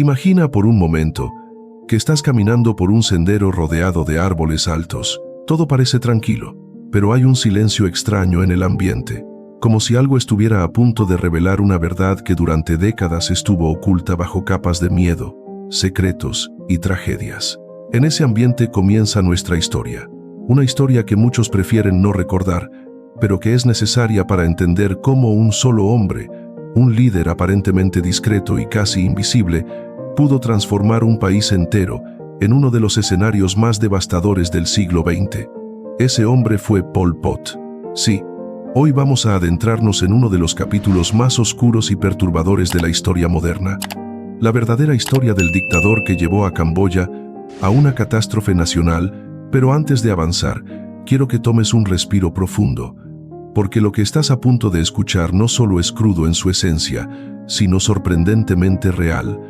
Imagina por un momento que estás caminando por un sendero rodeado de árboles altos. Todo parece tranquilo, pero hay un silencio extraño en el ambiente, como si algo estuviera a punto de revelar una verdad que durante décadas estuvo oculta bajo capas de miedo, secretos y tragedias. En ese ambiente comienza nuestra historia, una historia que muchos prefieren no recordar, pero que es necesaria para entender cómo un solo hombre, un líder aparentemente discreto y casi invisible, pudo transformar un país entero en uno de los escenarios más devastadores del siglo XX. Ese hombre fue Pol Pot. Sí, hoy vamos a adentrarnos en uno de los capítulos más oscuros y perturbadores de la historia moderna. La verdadera historia del dictador que llevó a Camboya a una catástrofe nacional, pero antes de avanzar, quiero que tomes un respiro profundo, porque lo que estás a punto de escuchar no solo es crudo en su esencia, sino sorprendentemente real.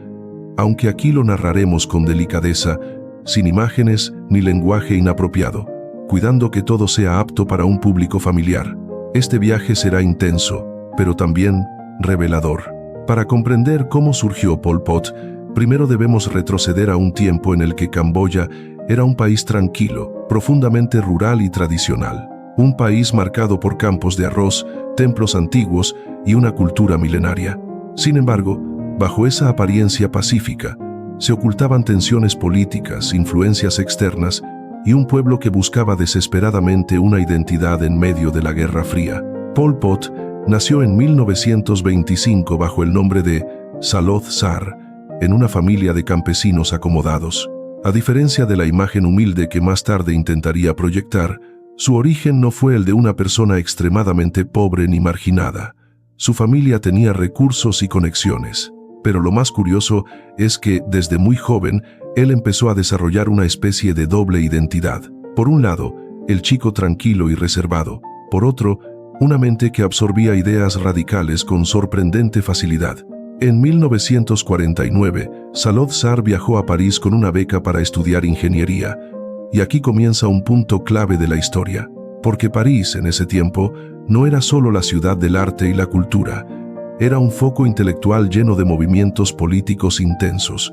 Aunque aquí lo narraremos con delicadeza, sin imágenes ni lenguaje inapropiado, cuidando que todo sea apto para un público familiar. Este viaje será intenso, pero también revelador. Para comprender cómo surgió Pol Pot, primero debemos retroceder a un tiempo en el que Camboya era un país tranquilo, profundamente rural y tradicional. Un país marcado por campos de arroz, templos antiguos y una cultura milenaria. Sin embargo, bajo esa apariencia pacífica, se ocultaban tensiones políticas, influencias externas y un pueblo que buscaba desesperadamente una identidad en medio de la Guerra Fría. Pol Pot nació en 1925 bajo el nombre de Saloth Sar, en una familia de campesinos acomodados. A diferencia de la imagen humilde que más tarde intentaría proyectar, su origen no fue el de una persona extremadamente pobre ni marginada. Su familia tenía recursos y conexiones. Pero lo más curioso es que, desde muy joven, él empezó a desarrollar una especie de doble identidad. Por un lado, el chico tranquilo y reservado. Por otro, una mente que absorbía ideas radicales con sorprendente facilidad. En 1949, Saloth Sar viajó a París con una beca para estudiar ingeniería. Y aquí comienza un punto clave de la historia. Porque París, en ese tiempo, no era solo la ciudad del arte y la cultura. Era un foco intelectual lleno de movimientos políticos intensos.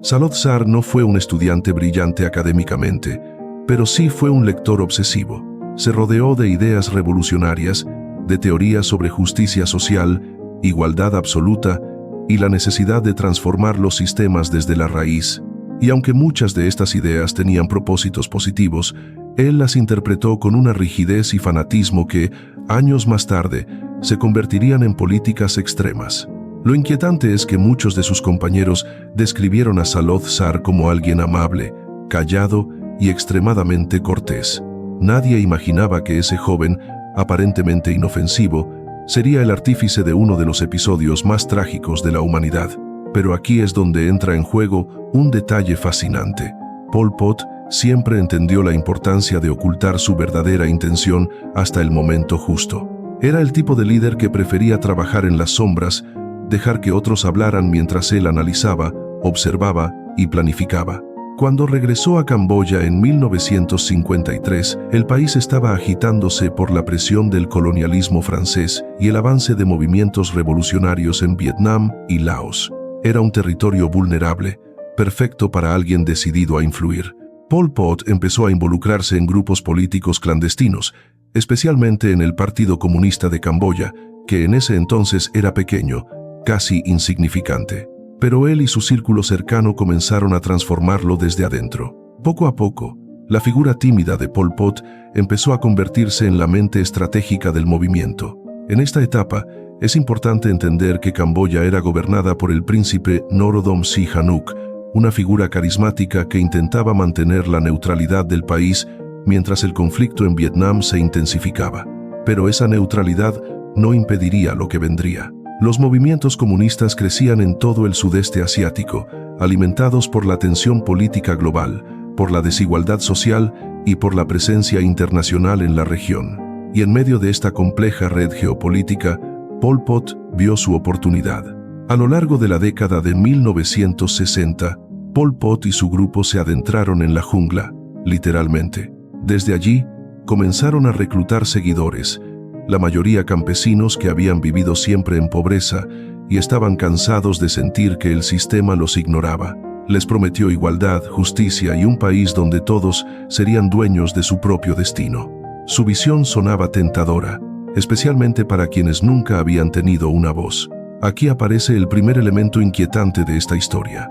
Saloth Sar no fue un estudiante brillante académicamente, pero sí fue un lector obsesivo. Se rodeó de ideas revolucionarias, de teorías sobre justicia social, igualdad absoluta y la necesidad de transformar los sistemas desde la raíz. Y aunque muchas de estas ideas tenían propósitos positivos, él las interpretó con una rigidez y fanatismo que, años más tarde, se convertirían en políticas extremas. Lo inquietante es que muchos de sus compañeros describieron a Saloth Sar como alguien amable, callado y extremadamente cortés. Nadie imaginaba que ese joven, aparentemente inofensivo, sería el artífice de uno de los episodios más trágicos de la humanidad. Pero aquí es donde entra en juego un detalle fascinante. Pol Pot siempre entendió la importancia de ocultar su verdadera intención hasta el momento justo. Era el tipo de líder que prefería trabajar en las sombras, dejar que otros hablaran mientras él analizaba, observaba y planificaba. Cuando regresó a Camboya en 1953, el país estaba agitándose por la presión del colonialismo francés y el avance de movimientos revolucionarios en Vietnam y Laos. Era un territorio vulnerable, perfecto para alguien decidido a influir. Pol Pot empezó a involucrarse en grupos políticos clandestinos, especialmente en el Partido Comunista de Camboya, que en ese entonces era pequeño, casi insignificante. Pero él y su círculo cercano comenzaron a transformarlo desde adentro. Poco a poco, la figura tímida de Pol Pot empezó a convertirse en la mente estratégica del movimiento. En esta etapa, es importante entender que Camboya era gobernada por el príncipe Norodom Sihanouk, una figura carismática que intentaba mantener la neutralidad del país mientras el conflicto en Vietnam se intensificaba. Pero esa neutralidad no impediría lo que vendría. Los movimientos comunistas crecían en todo el sudeste asiático, alimentados por la tensión política global, por la desigualdad social y por la presencia internacional en la región. Y en medio de esta compleja red geopolítica, Pol Pot vio su oportunidad. A lo largo de la década de 1960, Pol Pot y su grupo se adentraron en la jungla, literalmente. Desde allí, comenzaron a reclutar seguidores, la mayoría campesinos que habían vivido siempre en pobreza y estaban cansados de sentir que el sistema los ignoraba. Les prometió igualdad, justicia y un país donde todos serían dueños de su propio destino. Su visión sonaba tentadora, especialmente para quienes nunca habían tenido una voz. Aquí aparece el primer elemento inquietante de esta historia.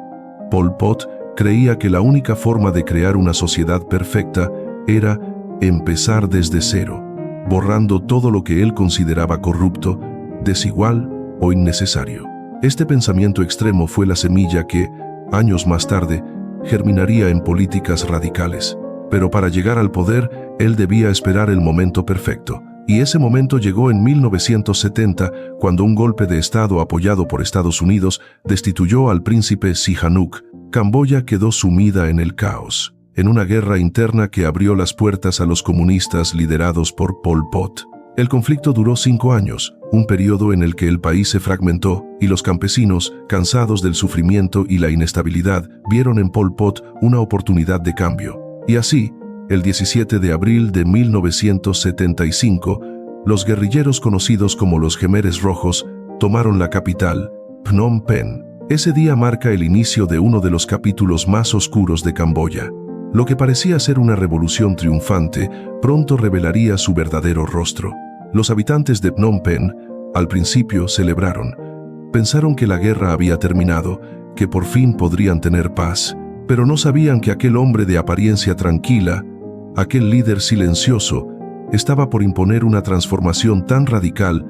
Pol Pot creía que la única forma de crear una sociedad perfecta era empezar desde cero, borrando todo lo que él consideraba corrupto, desigual o innecesario. Este pensamiento extremo fue la semilla que, años más tarde, germinaría en políticas radicales. Pero para llegar al poder, él debía esperar el momento perfecto. Y ese momento llegó en 1970, cuando un golpe de Estado apoyado por Estados Unidos destituyó al príncipe Sihanouk. Camboya quedó sumida en el caos, en una guerra interna que abrió las puertas a los comunistas liderados por Pol Pot. El conflicto duró 5 años, un periodo en el que el país se fragmentó y los campesinos, cansados del sufrimiento y la inestabilidad, vieron en Pol Pot una oportunidad de cambio. Y así, el 17 de abril de 1975, los guerrilleros conocidos como los Khmeres Rojos tomaron la capital, Phnom Penh. Ese día marca el inicio de uno de los capítulos más oscuros de Camboya. Lo que parecía ser una revolución triunfante, pronto revelaría su verdadero rostro. Los habitantes de Phnom Penh, al principio, celebraron. Pensaron que la guerra había terminado, que por fin podrían tener paz, pero no sabían que aquel hombre de apariencia tranquila, aquel líder silencioso, estaba por imponer una transformación tan radical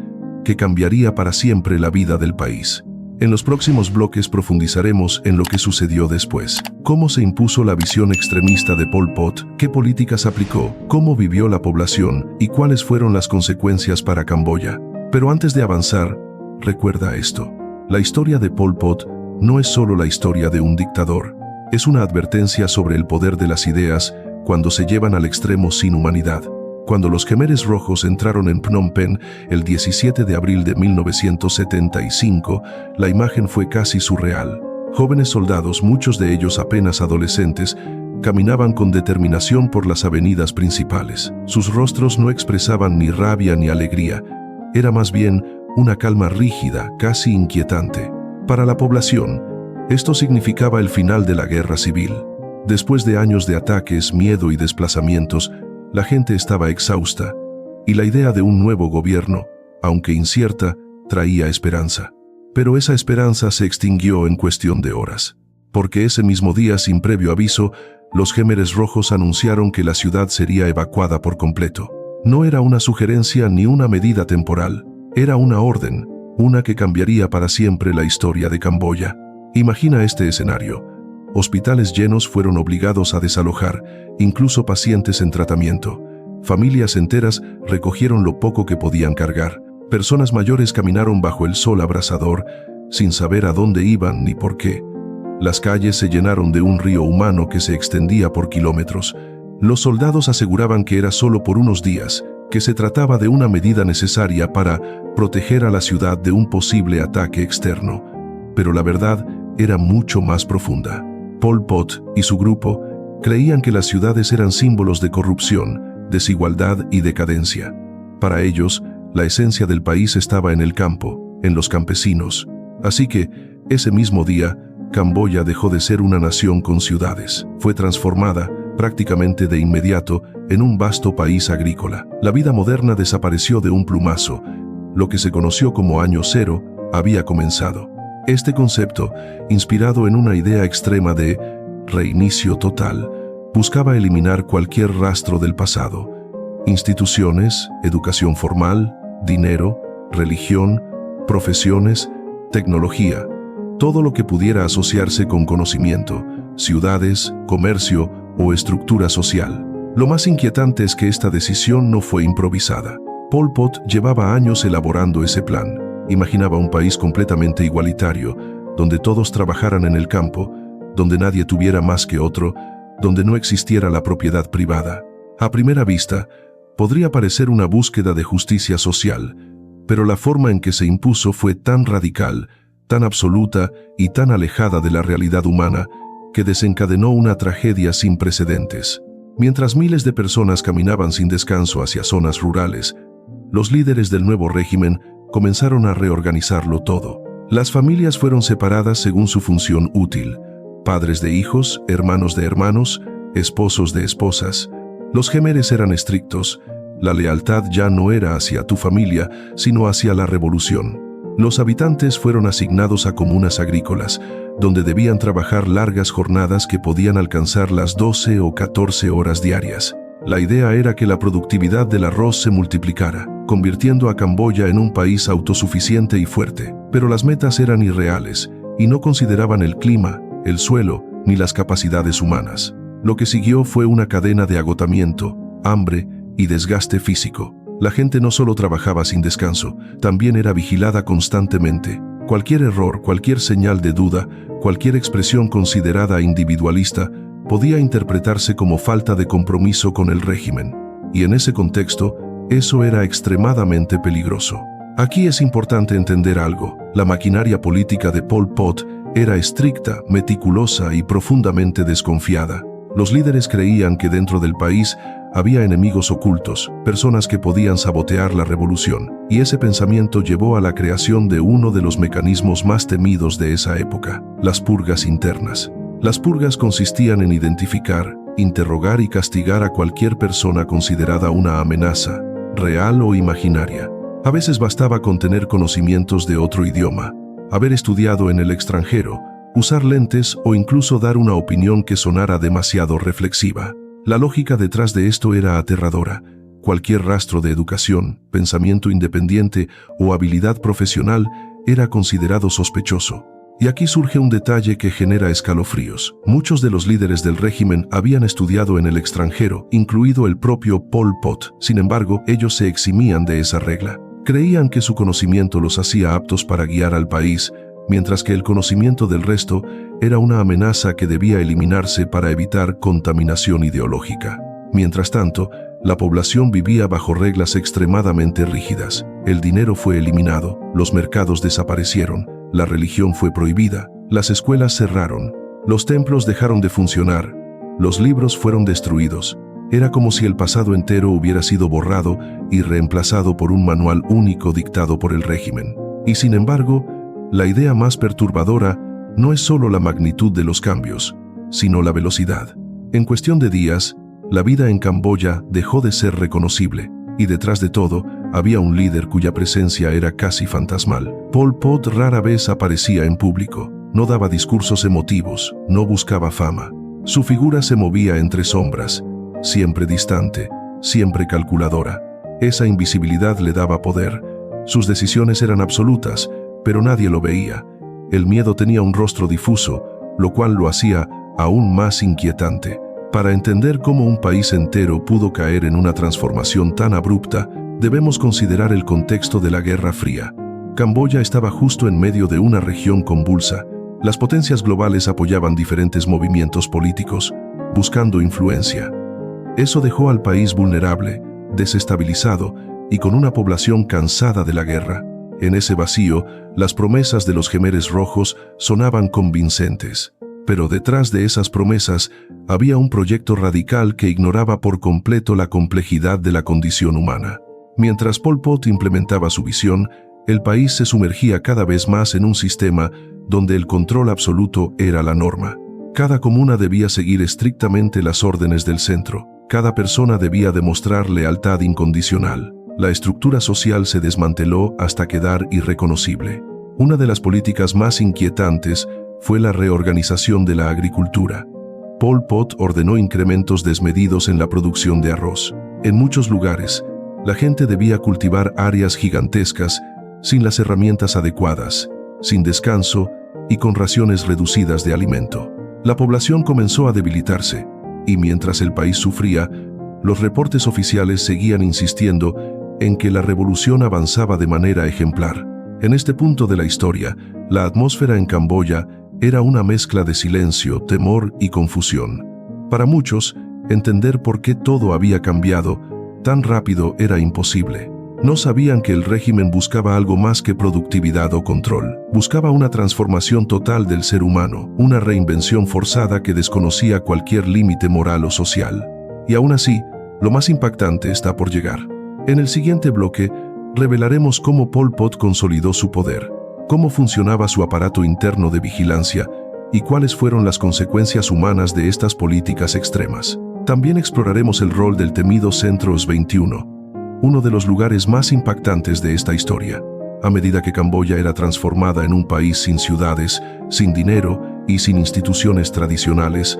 que cambiaría para siempre la vida del país. En los próximos bloques profundizaremos en lo que sucedió después, cómo se impuso la visión extremista de Pol Pot, qué políticas aplicó, cómo vivió la población y cuáles fueron las consecuencias para Camboya. Pero antes de avanzar, recuerda esto: la historia de Pol Pot no es solo la historia de un dictador, es una advertencia sobre el poder de las ideas cuando se llevan al extremo sin humanidad. Cuando los Khmeres Rojos entraron en Phnom Penh el 17 de abril de 1975, la imagen fue casi surreal. Jóvenes soldados, muchos de ellos apenas adolescentes, caminaban con determinación por las avenidas principales. Sus rostros no expresaban ni rabia ni alegría, era más bien una calma rígida, casi inquietante. Para la población, esto significaba el final de la guerra civil. Después de años de ataques, miedo y desplazamientos, la gente estaba exhausta, y la idea de un nuevo gobierno, aunque incierta, traía esperanza. Pero esa esperanza se extinguió en cuestión de horas, porque ese mismo día, sin previo aviso, los Khmeres Rojos anunciaron que la ciudad sería evacuada por completo. No era una sugerencia ni una medida temporal, era una orden, una que cambiaría para siempre la historia de Camboya. Imagina este escenario. Hospitales llenos fueron obligados a desalojar, incluso pacientes en tratamiento. Familias enteras recogieron lo poco que podían cargar. Personas mayores caminaron bajo el sol abrasador, sin saber a dónde iban ni por qué. Las calles se llenaron de un río humano que se extendía por kilómetros. Los soldados aseguraban que era solo por unos días, que se trataba de una medida necesaria para proteger a la ciudad de un posible ataque externo. Pero la verdad era mucho más profunda. Pol Pot y su grupo creían que las ciudades eran símbolos de corrupción, desigualdad y decadencia. Para ellos, la esencia del país estaba en el campo, en los campesinos. Así que, ese mismo día, Camboya dejó de ser una nación con ciudades. Fue transformada, prácticamente de inmediato, en un vasto país agrícola. La vida moderna desapareció de un plumazo. Lo que se conoció como Año Cero había comenzado. Este concepto, inspirado en una idea extrema de reinicio total, buscaba eliminar cualquier rastro del pasado. Instituciones, educación formal, dinero, religión, profesiones, tecnología, todo lo que pudiera asociarse con conocimiento, ciudades, comercio o estructura social. Lo más inquietante es que esta decisión no fue improvisada. Pol Pot llevaba años elaborando ese plan. Imaginaba un país completamente igualitario, donde todos trabajaran en el campo, donde nadie tuviera más que otro, donde no existiera la propiedad privada. A primera vista, podría parecer una búsqueda de justicia social, pero la forma en que se impuso fue tan radical, tan absoluta y tan alejada de la realidad humana, que desencadenó una tragedia sin precedentes. Mientras miles de personas caminaban sin descanso hacia zonas rurales, los líderes del nuevo régimen comenzaron a reorganizarlo todo. Las familias fueron separadas según su función útil: padres de hijos, hermanos de hermanos, esposos de esposas. Los Jemeres eran estrictos. La lealtad ya no era hacia tu familia, sino hacia la revolución. Los habitantes fueron asignados a comunas agrícolas, donde debían trabajar largas jornadas que podían alcanzar las 12 o 14 horas diarias. La idea era que la productividad del arroz se multiplicara, convirtiendo a Camboya en un país autosuficiente y fuerte. Pero las metas eran irreales y no consideraban el clima, el suelo, ni las capacidades humanas. Lo que siguió fue una cadena de agotamiento, hambre y desgaste físico. La gente no solo trabajaba sin descanso, también era vigilada constantemente. Cualquier error, cualquier señal de duda, cualquier expresión considerada individualista, podía interpretarse como falta de compromiso con el régimen. Y en ese contexto, eso era extremadamente peligroso. Aquí es importante entender algo: la maquinaria política de Pol Pot era estricta, meticulosa y profundamente desconfiada. Los líderes creían que dentro del país había enemigos ocultos, personas que podían sabotear la revolución, y ese pensamiento llevó a la creación de uno de los mecanismos más temidos de esa época: las purgas internas. Las purgas consistían en identificar, interrogar y castigar a cualquier persona considerada una amenaza, real o imaginaria. A veces bastaba con tener conocimientos de otro idioma, haber estudiado en el extranjero, usar lentes o incluso dar una opinión que sonara demasiado reflexiva. La lógica detrás de esto era aterradora. Cualquier rastro de educación, pensamiento independiente o habilidad profesional era considerado sospechoso. Y aquí surge un detalle que genera escalofríos. Muchos de los líderes del régimen habían estudiado en el extranjero, incluido el propio Pol Pot. Sin embargo, ellos se eximían de esa regla. Creían que su conocimiento los hacía aptos para guiar al país, mientras que el conocimiento del resto era una amenaza que debía eliminarse para evitar contaminación ideológica. Mientras tanto, la población vivía bajo reglas extremadamente rígidas. El dinero fue eliminado, los mercados desaparecieron, la religión fue prohibida, las escuelas cerraron, los templos dejaron de funcionar, los libros fueron destruidos. Era como si el pasado entero hubiera sido borrado y reemplazado por un manual único dictado por el régimen. Y sin embargo, la idea más perturbadora no es solo la magnitud de los cambios, sino la velocidad. En cuestión de días, la vida en Camboya dejó de ser reconocible, y detrás de todo, había un líder cuya presencia era casi fantasmal. Pol Pot rara vez aparecía en público, no daba discursos emotivos, no buscaba fama. Su figura se movía entre sombras, siempre distante, siempre calculadora. Esa invisibilidad le daba poder. Sus decisiones eran absolutas, pero nadie lo veía. El miedo tenía un rostro difuso, lo cual lo hacía aún más inquietante. Para entender cómo un país entero pudo caer en una transformación tan abrupta, debemos considerar el contexto de la Guerra Fría. Camboya estaba justo en medio de una región convulsa. Las potencias globales apoyaban diferentes movimientos políticos, buscando influencia. Eso dejó al país vulnerable, desestabilizado y con una población cansada de la guerra. En ese vacío, las promesas de los Jemeres Rojos sonaban convincentes. Pero detrás de esas promesas había un proyecto radical que ignoraba por completo la complejidad de la condición humana. Mientras Pol Pot implementaba su visión, el país se sumergía cada vez más en un sistema donde el control absoluto era la norma. Cada comuna debía seguir estrictamente las órdenes del centro. Cada persona debía demostrar lealtad incondicional. La estructura social se desmanteló hasta quedar irreconocible. Una de las políticas más inquietantes fue la reorganización de la agricultura. Pol Pot ordenó incrementos desmedidos en la producción de arroz. En muchos lugares, la gente debía cultivar áreas gigantescas sin las herramientas adecuadas, sin descanso y con raciones reducidas de alimento. La población comenzó a debilitarse, y mientras el país sufría, los reportes oficiales seguían insistiendo en que la revolución avanzaba de manera ejemplar. En este punto de la historia, la atmósfera en Camboya era una mezcla de silencio, temor y confusión. Para muchos, entender por qué todo había cambiado tan rápido era imposible. No sabían que el régimen buscaba algo más que productividad o control. Buscaba una transformación total del ser humano, una reinvención forzada que desconocía cualquier límite moral o social. Y aún así, lo más impactante está por llegar. En el siguiente bloque, revelaremos cómo Pol Pot consolidó su poder, cómo funcionaba su aparato interno de vigilancia y cuáles fueron las consecuencias humanas de estas políticas extremas. También exploraremos el rol del temido Centro S21, uno de los lugares más impactantes de esta historia. A medida que Camboya era transformada en un país sin ciudades, sin dinero y sin instituciones tradicionales,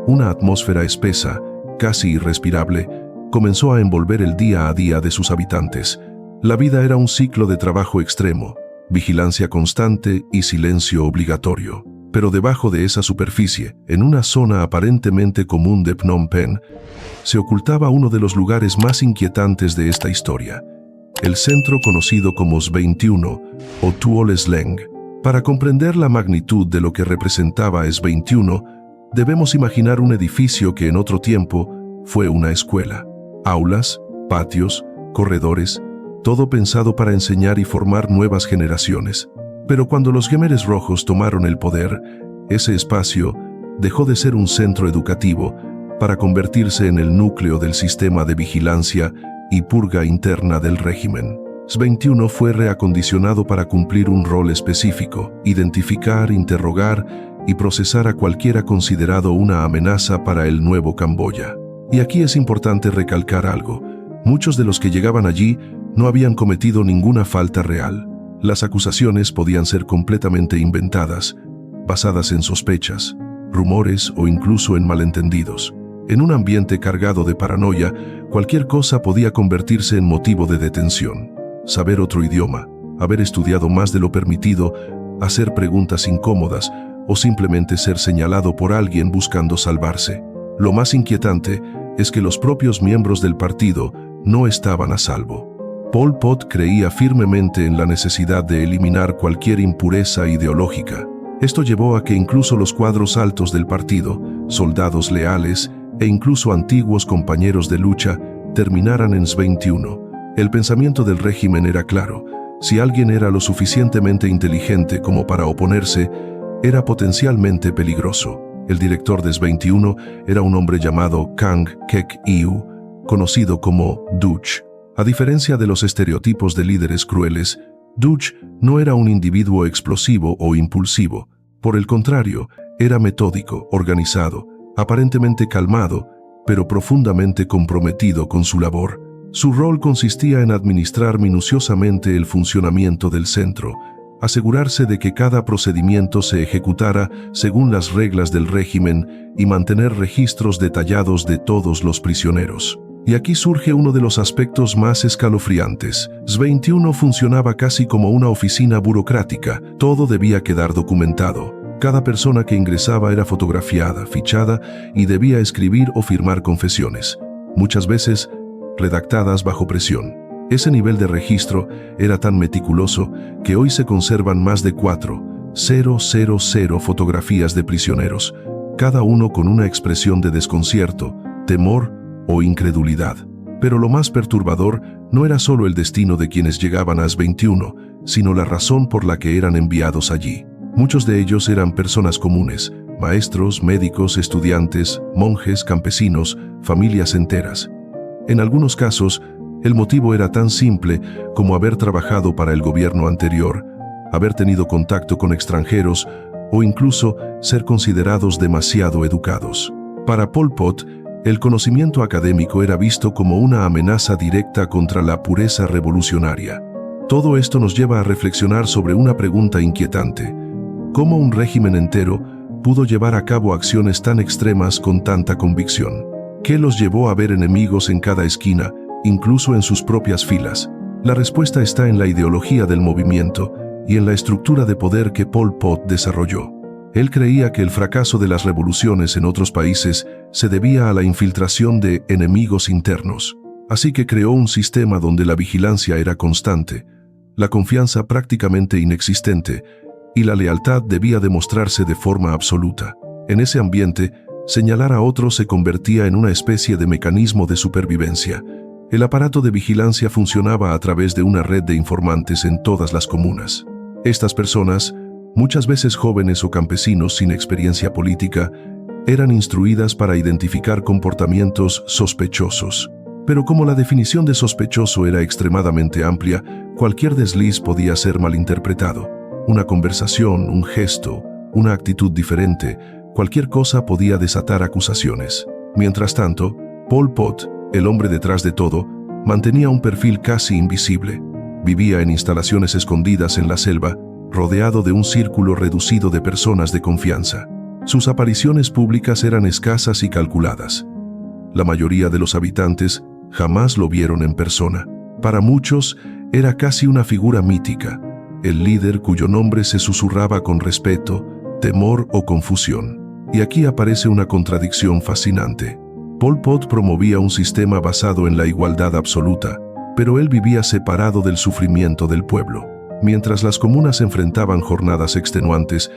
una atmósfera espesa, casi irrespirable, comenzó a envolver el día a día de sus habitantes. La vida era un ciclo de trabajo extremo, vigilancia constante y silencio obligatorio. Pero debajo de esa superficie, en una zona aparentemente común de Phnom Penh, se ocultaba uno de los lugares más inquietantes de esta historia, el centro conocido como S21 o Tuol Sleng. Para comprender la magnitud de lo que representaba S21, debemos imaginar un edificio que en otro tiempo fue una escuela. Aulas, patios, corredores, todo pensado para enseñar y formar nuevas generaciones. Pero cuando los Khmeres Rojos tomaron el poder, ese espacio dejó de ser un centro educativo para convertirse en el núcleo del sistema de vigilancia y purga interna del régimen. S21 fue reacondicionado para cumplir un rol específico: identificar, interrogar y procesar a cualquiera considerado una amenaza para el nuevo Camboya. Y aquí es importante recalcar algo: muchos de los que llegaban allí no habían cometido ninguna falta real. Las acusaciones podían ser completamente inventadas, basadas en sospechas, rumores o incluso en malentendidos. En un ambiente cargado de paranoia, cualquier cosa podía convertirse en motivo de detención. Saber otro idioma, haber estudiado más de lo permitido, hacer preguntas incómodas o simplemente ser señalado por alguien buscando salvarse. Lo más inquietante es que los propios miembros del partido no estaban a salvo. Pol Pot creía firmemente en la necesidad de eliminar cualquier impureza ideológica. Esto llevó a que incluso los cuadros altos del partido, soldados leales e incluso antiguos compañeros de lucha, terminaran en S21. El pensamiento del régimen era claro: si alguien era lo suficientemente inteligente como para oponerse, era potencialmente peligroso. El director de S21 era un hombre llamado Kang Kek Iu, conocido como Duch. A diferencia de los estereotipos de líderes crueles, Duch no era un individuo explosivo o impulsivo. Por el contrario, era metódico, organizado, aparentemente calmado, pero profundamente comprometido con su labor. Su rol consistía en administrar minuciosamente el funcionamiento del centro, asegurarse de que cada procedimiento se ejecutara según las reglas del régimen y mantener registros detallados de todos los prisioneros. Y aquí surge uno de los aspectos más escalofriantes. S21 funcionaba casi como una oficina burocrática. Todo debía quedar documentado. Cada persona que ingresaba era fotografiada, fichada y debía escribir o firmar confesiones, muchas veces redactadas bajo presión. Ese nivel de registro era tan meticuloso que hoy se conservan más de 4,000 fotografías de prisioneros, cada uno con una expresión de desconcierto, temor o incredulidad. Pero lo más perturbador no era solo el destino de quienes llegaban a S21, sino la razón por la que eran enviados allí. Muchos de ellos eran personas comunes: maestros, médicos, estudiantes, monjes, campesinos, familias enteras. En algunos casos, el motivo era tan simple como haber trabajado para el gobierno anterior, haber tenido contacto con extranjeros o incluso ser considerados demasiado educados. Para Pol Pot, el conocimiento académico era visto como una amenaza directa contra la pureza revolucionaria. Todo esto nos lleva a reflexionar sobre una pregunta inquietante: ¿cómo un régimen entero pudo llevar a cabo acciones tan extremas con tanta convicción? ¿Qué los llevó a ver enemigos en cada esquina, incluso en sus propias filas? La respuesta está en la ideología del movimiento y en la estructura de poder que Pol Pot desarrolló. Él creía que el fracaso de las revoluciones en otros países se debía a la infiltración de enemigos internos. Así que creó un sistema donde la vigilancia era constante, la confianza prácticamente inexistente y la lealtad debía demostrarse de forma absoluta. En ese ambiente, señalar a otros se convertía en una especie de mecanismo de supervivencia. El aparato de vigilancia funcionaba a través de una red de informantes en todas las comunas. Estas personas, muchas veces jóvenes o campesinos sin experiencia política, eran instruidas para identificar comportamientos sospechosos. Pero como la definición de sospechoso era extremadamente amplia, cualquier desliz podía ser malinterpretado. Una conversación, un gesto, una actitud diferente, cualquier cosa podía desatar acusaciones. Mientras tanto, Pol Pot, el hombre detrás de todo, mantenía un perfil casi invisible. Vivía en instalaciones escondidas en la selva, rodeado de un círculo reducido de personas de confianza. Sus apariciones públicas eran escasas y calculadas. La mayoría de los habitantes jamás lo vieron en persona. Para muchos, era casi una figura mítica, el líder cuyo nombre se susurraba con respeto, temor o confusión. Y aquí aparece una contradicción fascinante. Pol Pot promovía un sistema basado en la igualdad absoluta, pero él vivía separado del sufrimiento del pueblo. Mientras las comunas enfrentaban jornadas extenuantes,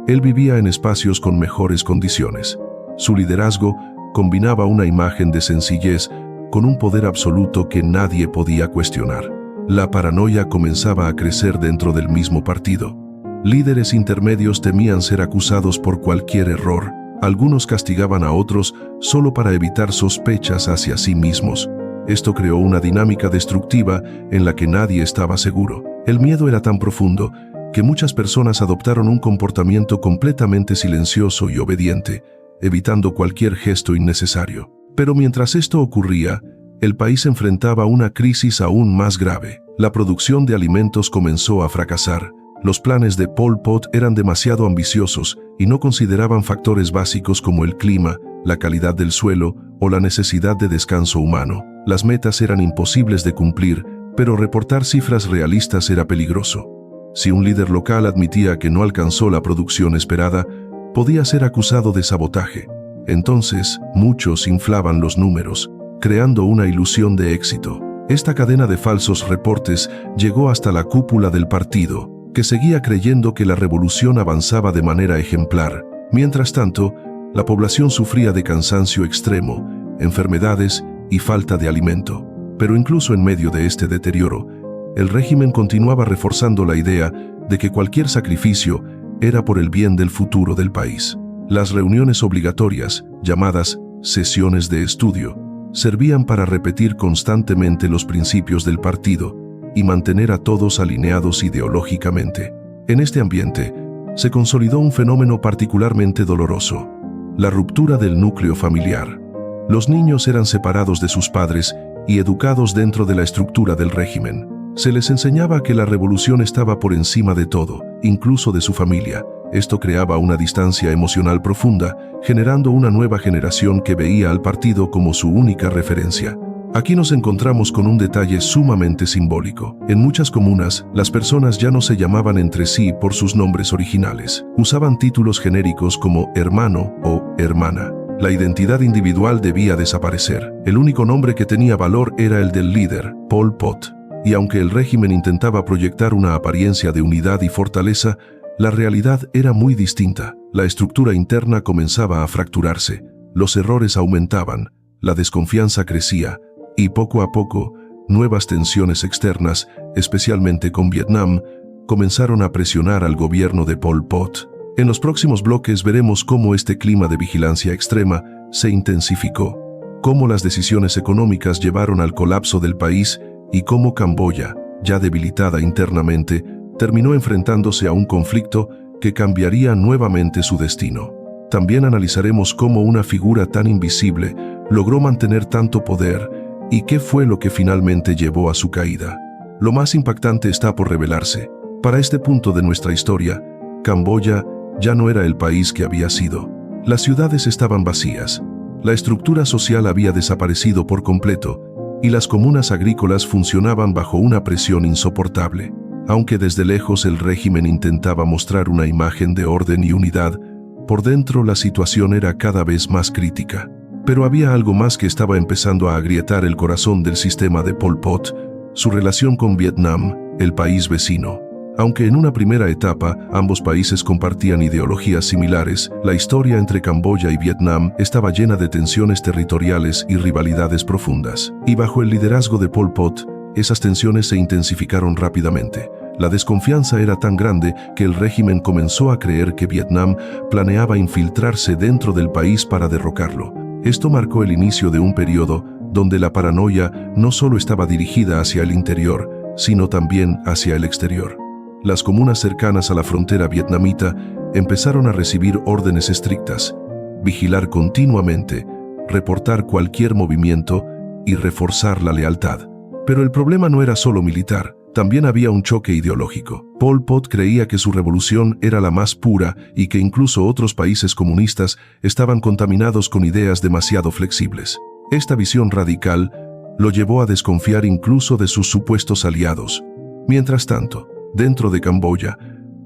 él vivía en espacios con mejores condiciones. Su liderazgo combinaba una imagen de sencillez con un poder absoluto que nadie podía cuestionar. La paranoia comenzaba a crecer dentro del mismo partido. Líderes intermedios temían ser acusados por cualquier error. Algunos castigaban a otros solo para evitar sospechas hacia sí mismos. Esto creó una dinámica destructiva en la que nadie estaba seguro. El miedo era tan profundo que muchas personas adoptaron un comportamiento completamente silencioso y obediente, evitando cualquier gesto innecesario. Pero mientras esto ocurría, el país enfrentaba una crisis aún más grave. La producción de alimentos comenzó a fracasar. Los planes de Pol Pot eran demasiado ambiciosos y no consideraban factores básicos como el clima, la calidad del suelo o la necesidad de descanso humano. Las metas eran imposibles de cumplir, pero reportar cifras realistas era peligroso. Si un líder local admitía que no alcanzó la producción esperada, podía ser acusado de sabotaje. Entonces, muchos inflaban los números, creando una ilusión de éxito. Esta cadena de falsos reportes llegó hasta la cúpula del partido, que seguía creyendo que la revolución avanzaba de manera ejemplar. Mientras tanto, la población sufría de cansancio extremo, enfermedades y falta de alimento. Pero incluso en medio de este deterioro, el régimen continuaba reforzando la idea de que cualquier sacrificio era por el bien del futuro del país. Las reuniones obligatorias, llamadas sesiones de estudio, servían para repetir constantemente los principios del partido y mantener a todos alineados ideológicamente. En este ambiente, se consolidó un fenómeno particularmente doloroso: la ruptura del núcleo familiar. Los niños eran separados de sus padres y educados dentro de la estructura del régimen. Se les enseñaba que la revolución estaba por encima de todo, incluso de su familia. Esto creaba una distancia emocional profunda, generando una nueva generación que veía al partido como su única referencia. Aquí nos encontramos con un detalle sumamente simbólico. En muchas comunas, las personas ya no se llamaban entre sí por sus nombres originales. Usaban títulos genéricos como hermano o hermana. La identidad individual debía desaparecer. El único nombre que tenía valor era el del líder, Pol Pot. Y aunque el régimen intentaba proyectar una apariencia de unidad y fortaleza, la realidad era muy distinta. La estructura interna comenzaba a fracturarse, los errores aumentaban, la desconfianza crecía, y poco a poco, nuevas tensiones externas, especialmente con Vietnam, comenzaron a presionar al gobierno de Pol Pot. En los próximos bloques veremos cómo este clima de vigilancia extrema se intensificó, cómo las decisiones económicas llevaron al colapso del país y cómo Camboya, ya debilitada internamente, terminó enfrentándose a un conflicto que cambiaría nuevamente su destino. También analizaremos cómo una figura tan invisible logró mantener tanto poder y qué fue lo que finalmente llevó a su caída. Lo más impactante está por revelarse. Para este punto de nuestra historia, Camboya ya no era el país que había sido. Las ciudades estaban vacías, la estructura social había desaparecido por completo y las comunas agrícolas funcionaban bajo una presión insoportable. Aunque desde lejos el régimen intentaba mostrar una imagen de orden y unidad, por dentro la situación era cada vez más crítica. Pero había algo más que estaba empezando a agrietar el corazón del sistema de Pol Pot: su relación con Vietnam, el país vecino. Aunque en una primera etapa ambos países compartían ideologías similares, la historia entre Camboya y Vietnam estaba llena de tensiones territoriales y rivalidades profundas. Y bajo el liderazgo de Pol Pot, esas tensiones se intensificaron rápidamente. La desconfianza era tan grande que el régimen comenzó a creer que Vietnam planeaba infiltrarse dentro del país para derrocarlo. Esto marcó el inicio de un periodo donde la paranoia no solo estaba dirigida hacia el interior, sino también hacia el exterior. Las comunas cercanas a la frontera vietnamita empezaron a recibir órdenes estrictas: vigilar continuamente, reportar cualquier movimiento y reforzar la lealtad. Pero el problema no era solo militar, también había un choque ideológico. Pol Pot creía que su revolución era la más pura y que incluso otros países comunistas estaban contaminados con ideas demasiado flexibles. Esta visión radical lo llevó a desconfiar incluso de sus supuestos aliados. Mientras tanto, dentro de Camboya,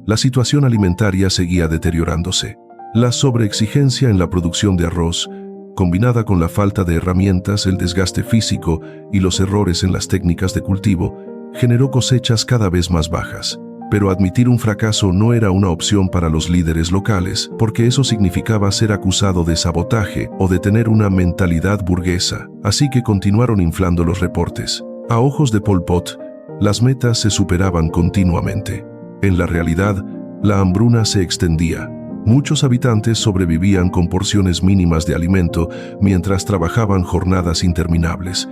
la situación alimentaria seguía deteriorándose. La sobreexigencia en la producción de arroz, combinada con la falta de herramientas, el desgaste físico y los errores en las técnicas de cultivo, generó cosechas cada vez más bajas. Pero admitir un fracaso no era una opción para los líderes locales, porque eso significaba ser acusado de sabotaje o de tener una mentalidad burguesa. Así que continuaron inflando los reportes. A ojos de Pol Pot, las metas se superaban continuamente. En la realidad, la hambruna se extendía. Muchos habitantes sobrevivían con porciones mínimas de alimento mientras trabajaban jornadas interminables.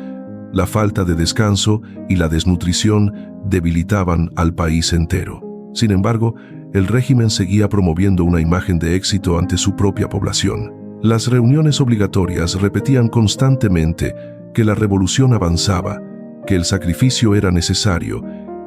La falta de descanso y la desnutrición debilitaban al país entero. Sin embargo, el régimen seguía promoviendo una imagen de éxito ante su propia población. Las reuniones obligatorias repetían constantemente que la revolución avanzaba, que el sacrificio era necesario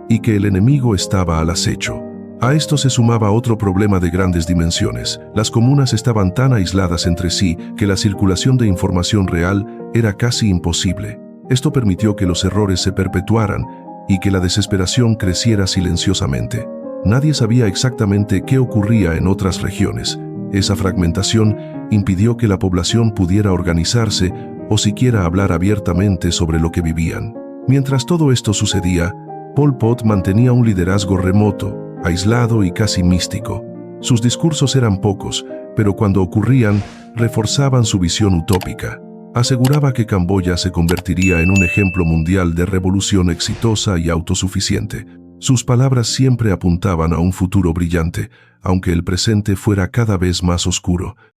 y que el enemigo estaba al acecho. A esto se sumaba otro problema de grandes dimensiones. Las comunas estaban tan aisladas entre sí que la circulación de información real era casi imposible. Esto permitió que los errores se perpetuaran y que la desesperación creciera silenciosamente. Nadie sabía exactamente qué ocurría en otras regiones. Esa fragmentación impidió que la población pudiera organizarse o siquiera hablar abiertamente sobre lo que vivían. Mientras todo esto sucedía, Pol Pot mantenía un liderazgo remoto, aislado y casi místico. Sus discursos eran pocos, pero cuando ocurrían, reforzaban su visión utópica. Aseguraba que Camboya se convertiría en un ejemplo mundial de revolución exitosa y autosuficiente. Sus palabras siempre apuntaban a un futuro brillante, aunque el presente fuera cada vez más oscuro.